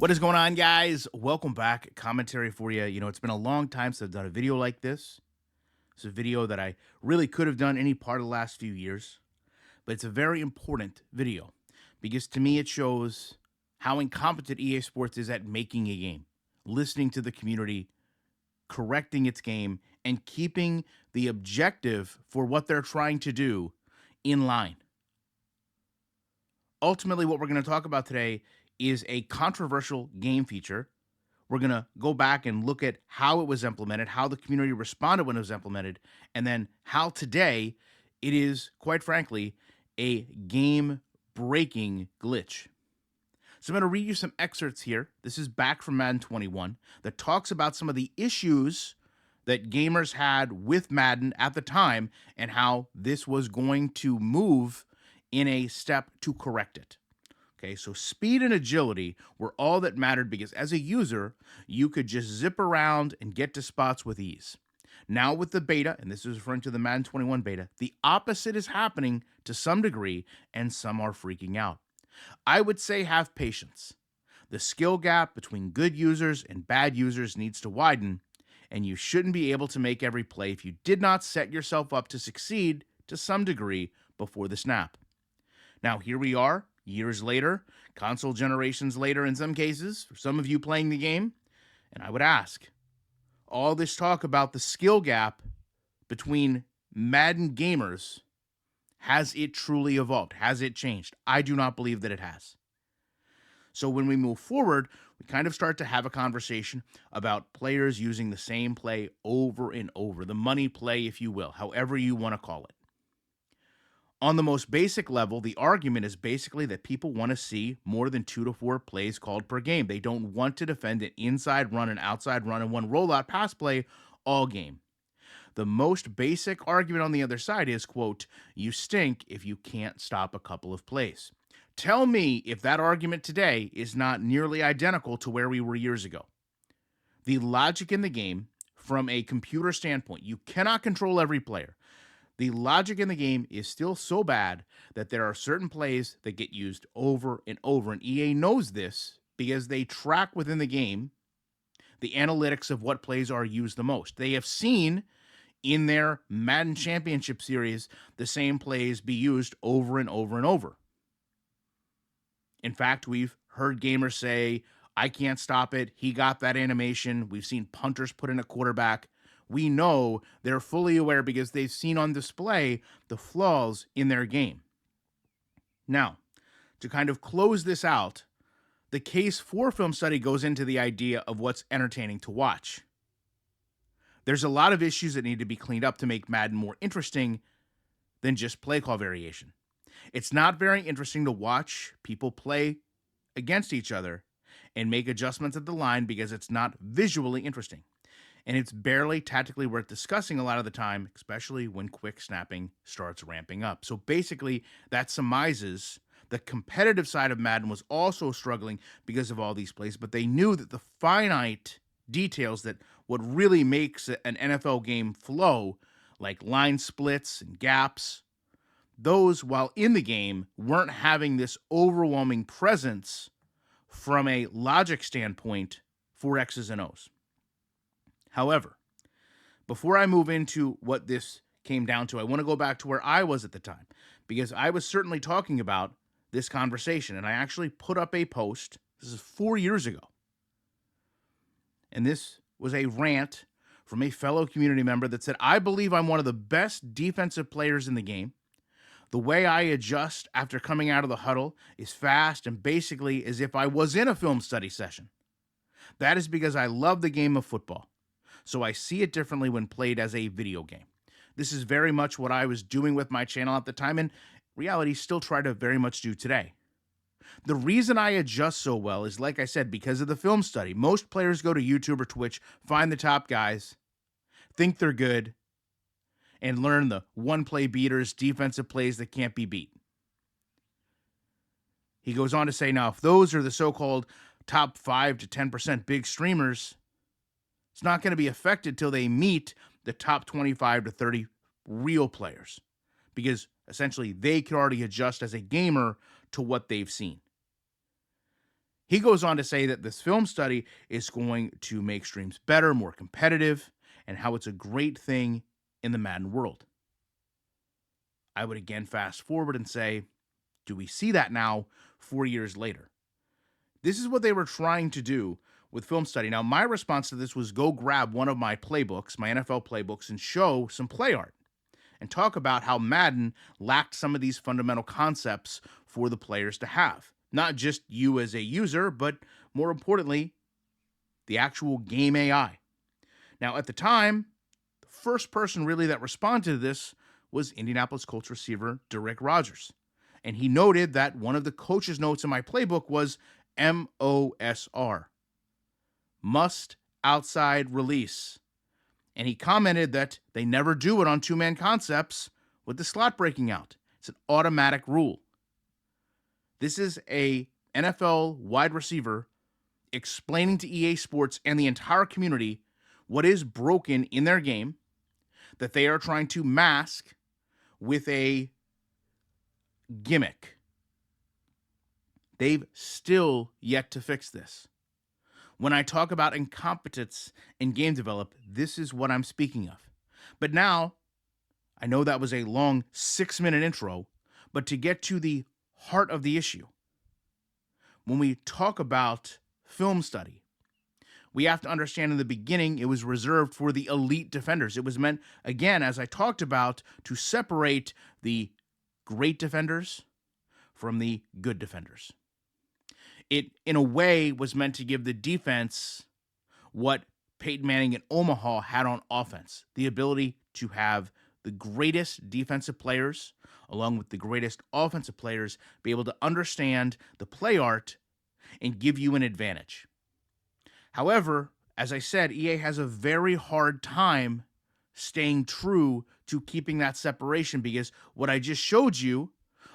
What is going on, guys? Welcome back. Commentary for you. It's been a long time since I've done a video like this. It's a video that I really could have done any part of the last few years, but it's a very important video because to me it shows how incompetent EA Sports is at making a game, listening to the community, correcting its game, and keeping the objective for what they're trying to do in line. Ultimately, what we're going to talk about today is a controversial game feature. We're going to go back and look at how it was implemented, how the community responded when it was implemented, and then how today it is, quite frankly, a game breaking glitch. So I'm going to read you some excerpts here. This is back from Madden 21 that talks about some of the issues that gamers had with Madden at the time and how this was going to move in a step to correct it. Okay, so speed and agility were all that mattered because as a user, you could just zip around and get to spots with ease. Now with the beta, and this is referring to the Madden 21 beta, the opposite is happening to some degree, and some are freaking out. I would say have patience. The skill gap between good users and bad users needs to widen, and you shouldn't be able to make every play if you did not set yourself up to succeed to some degree before the snap. Now, here we are, years later, console generations later in some cases, for some of you playing the game, and I would ask, all this talk about the skill gap between Madden gamers, has it truly evolved? Has it changed? I do not believe that it has. So when we move forward, we kind of start to have a conversation about players using the same play over and over, the money play, if you will, however you want to call it. On the most basic level, the argument is basically that people want to see more than 2 to 4 plays called per game. They don't want to defend an inside run, an outside run, and one rollout pass play all game. The most basic argument on the other side is, quote, you stink if you can't stop a couple of plays. Tell me if that argument today is not nearly identical to where we were years ago. The logic in the game, from a computer standpoint, you cannot control every player. The logic in the game is still so bad that there are certain plays that get used over and over, and EA knows this because they track within the game the analytics of what plays are used the most. They have seen in their Madden Championship Series the same plays be used over and over and over. In fact, we've heard gamers say, I can't stop it. He got that animation. We've seen punters put in a quarterback. We know they're fully aware because they've seen on display the flaws in their game. Now, to kind of close this out, the case for film study goes into the idea of what's entertaining to watch. There's a lot of issues that need to be cleaned up to make Madden more interesting than just play call variation. It's not very interesting to watch people play against each other and make adjustments at the line because it's not visually interesting. And it's barely tactically worth discussing a lot of the time, especially when quick snapping starts ramping up. So basically, that surmises the competitive side of Madden was also struggling because of all these plays, but they knew that the finite details that what really makes an NFL game flow, like line splits and gaps, those, while in the game, weren't having this overwhelming presence from a logic standpoint for X's and O's. However, before I move into what this came down to, I want to go back to where I was at the time, because I was certainly talking about this conversation, and I actually put up a post. This is 4 years ago. And this was a rant from a fellow community member that said, I believe I'm one of the best defensive players in the game. The way I adjust after coming out of the huddle is fast and basically as if I was in a film study session. That is because I love the game of football. So I see it differently when played as a video game. This is very much what I was doing with my channel at the time, and reality still try to very much do today. The reason I adjust so well is, like I said, because of the film study. Most players go to YouTube or Twitch, find the top guys, think they're good, and learn the one-play beaters, defensive plays that can't be beat. He goes on to say, now, if those are the so-called top 5 to 10% big streamers, it's not going to be affected till they meet the top 25 to 30 real players, because essentially they can already adjust as a gamer to what they've seen. He goes on to say that this film study is going to make streams better, more competitive, and how it's a great thing in the Madden world. I would again fast forward and say, do we see that now 4 years later? This is what they were trying to do with film study. Now, my response to this was go grab one of my playbooks, my NFL playbooks, and show some play art and talk about how Madden lacked some of these fundamental concepts for the players to have. Not just you as a user, but more importantly, the actual game AI. Now, at the time, the first person really that responded to this was Indianapolis Colts receiver Derrick Rogers. And he noted that one of the coach's notes in my playbook was MOSR, must outside release. And he commented that they never do it on two-man concepts with the slot breaking out. It's an automatic rule. This is a NFL wide receiver explaining to EA Sports and the entire community what is broken in their game that they are trying to mask with a gimmick. They've still yet to fix this. When I talk about incompetence in game develop, this is what I'm speaking of. But now, I know that was a long 6-minute intro, but to get to the heart of the issue, when we talk about film study, we have to understand in the beginning it was reserved for the elite defenders. It was meant, again, as I talked about, to separate the great defenders from the good defenders. It, in a way, was meant to give the defense what Peyton Manning and Omaha had on offense, the ability to have the greatest defensive players along with the greatest offensive players be able to understand the play art and give you an advantage. However, as I said, EA has a very hard time staying true to keeping that separation, because what I just showed you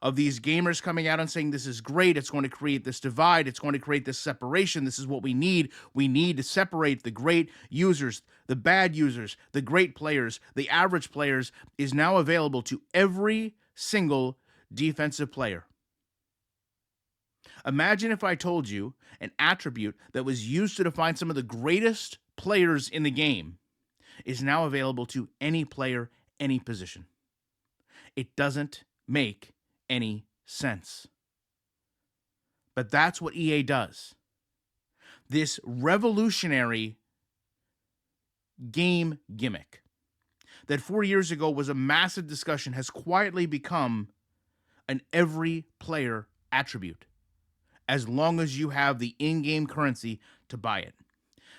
of these gamers coming out and saying this is great, it's going to create this divide, it's going to create this separation, this is what we need. We need to separate the great users, the bad users, the great players, the average players, is now available to every single defensive player. Imagine if I told you an attribute that was used to define some of the greatest players in the game is now available to any player, any position. It doesn't make any sense. But that's what EA does. This revolutionary game gimmick that 4 years ago was a massive discussion has quietly become an every player attribute, as long as you have the in-game currency to buy it.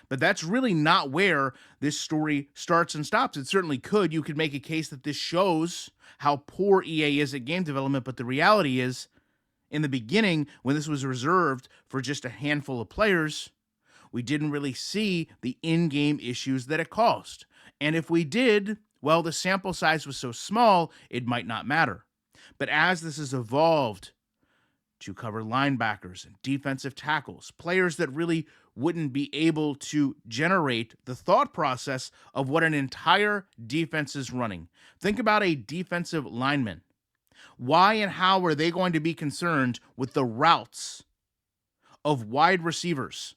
But that's really not where this story starts and stops. It certainly could. You could make a case that this shows how poor EA is at game development, but the reality is, in the beginning, when this was reserved for just a handful of players, we didn't really see the in-game issues that it caused. And if we did, well, the sample size was so small, it might not matter. But as this has evolved to cover linebackers and defensive tackles, players that really wouldn't be able to generate the thought process of what an entire defense is running. Think about a defensive lineman. Why and how are they going to be concerned with the routes of wide receivers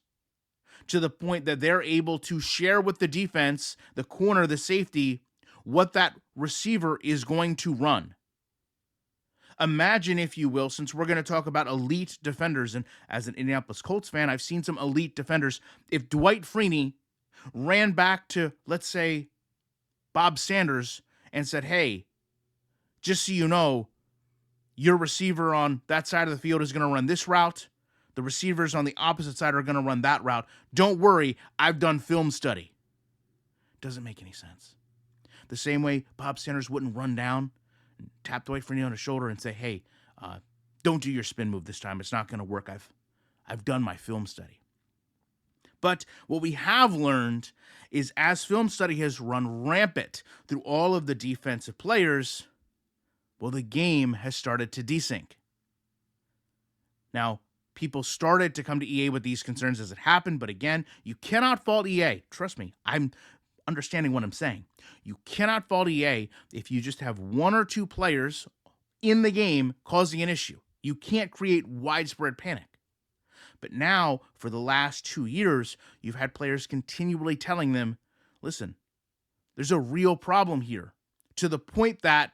to the point that they're able to share with the defense, the corner, the safety, what that receiver is going to run? Imagine, if you will, since we're going to talk about elite defenders, and as an Indianapolis Colts fan, I've seen some elite defenders. If Dwight Freeney ran back to, let's say, Bob Sanders and said, hey, just so you know, your receiver on that side of the field is going to run this route. The receivers on the opposite side are going to run that route. Don't worry, I've done film study. Doesn't make any sense. The same way Bob Sanders wouldn't run down, tap Dwight Freeney on the shoulder and say, hey, don't do your spin move this time. It's not going to work. I've done my film study. But what we have learned is, as film study has run rampant through all of the defensive players, well, the game has started to desync. Now, people started to come to EA with these concerns as it happened, but again, you cannot fault EA. Trust me, I'm understanding what I'm saying. You cannot fault EA if you just have one or two players in the game causing an issue. You can't create widespread panic. But now, for the last 2 years, you've had players continually telling them, listen, there's a real problem here, to the point that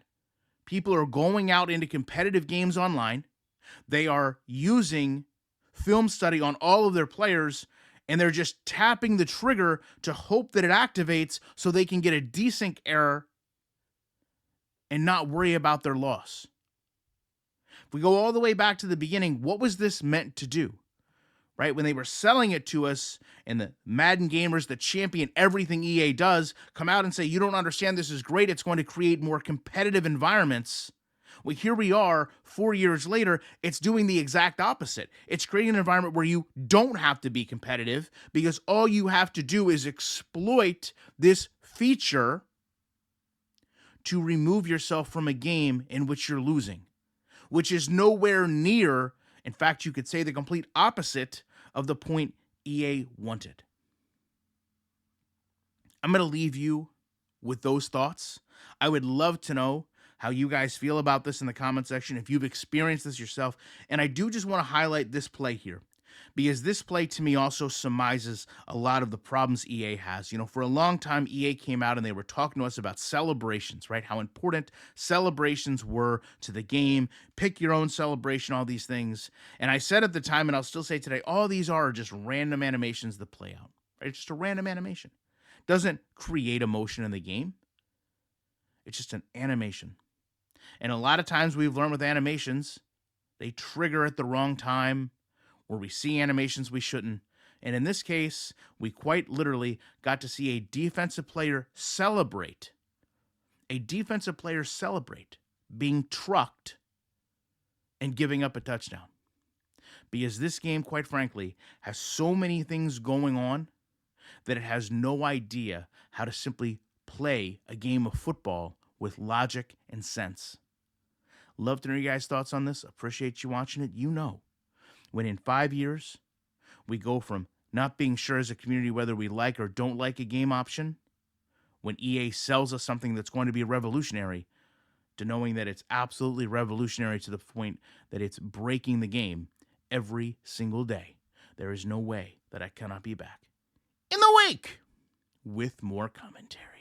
people are going out into competitive games online. They are using film study on all of their players, and they're just tapping the trigger to hope that it activates so they can get a desync error and not worry about their loss. If we go all the way back to the beginning, what was this meant to do? Right? When they were selling it to us, and the Madden gamers that champion everything EA does come out and say, you don't understand, this is great, it's going to create more competitive environments. Well, here we are 4 years later, it's doing the exact opposite. It's creating an environment where you don't have to be competitive, because all you have to do is exploit this feature to remove yourself from a game in which you're losing, which is nowhere near, in fact, you could say the complete opposite of the point EA wanted. I'm going to leave you with those thoughts. I would love to know how you guys feel about this in the comment section, if you've experienced this yourself. And I do just want to highlight this play here, because this play to me also surmises a lot of the problems EA has. You know, for a long time, EA came out and they were talking to us about celebrations, right? How important celebrations were to the game. Pick your own celebration, all these things. And I said at the time, and I'll still say today, all these are just random animations that play out, right? It's just a random animation. Doesn't create emotion in the game. It's just an animation. And a lot of times we've learned with animations, they trigger at the wrong time, or we see animations we shouldn't. And in this case, we quite literally got to see a defensive player celebrate. A defensive player celebrate being trucked and giving up a touchdown. Because this game, quite frankly, has so many things going on that it has no idea how to simply play a game of football with logic and sense. Love to know your guys' thoughts on this. Appreciate you watching it. You know, when in 5 years, we go from not being sure as a community whether we like or don't like a game option, when EA sells us something that's going to be revolutionary, to knowing that it's absolutely revolutionary to the point that it's breaking the game every single day. There is no way that I cannot be back in the week with more commentary.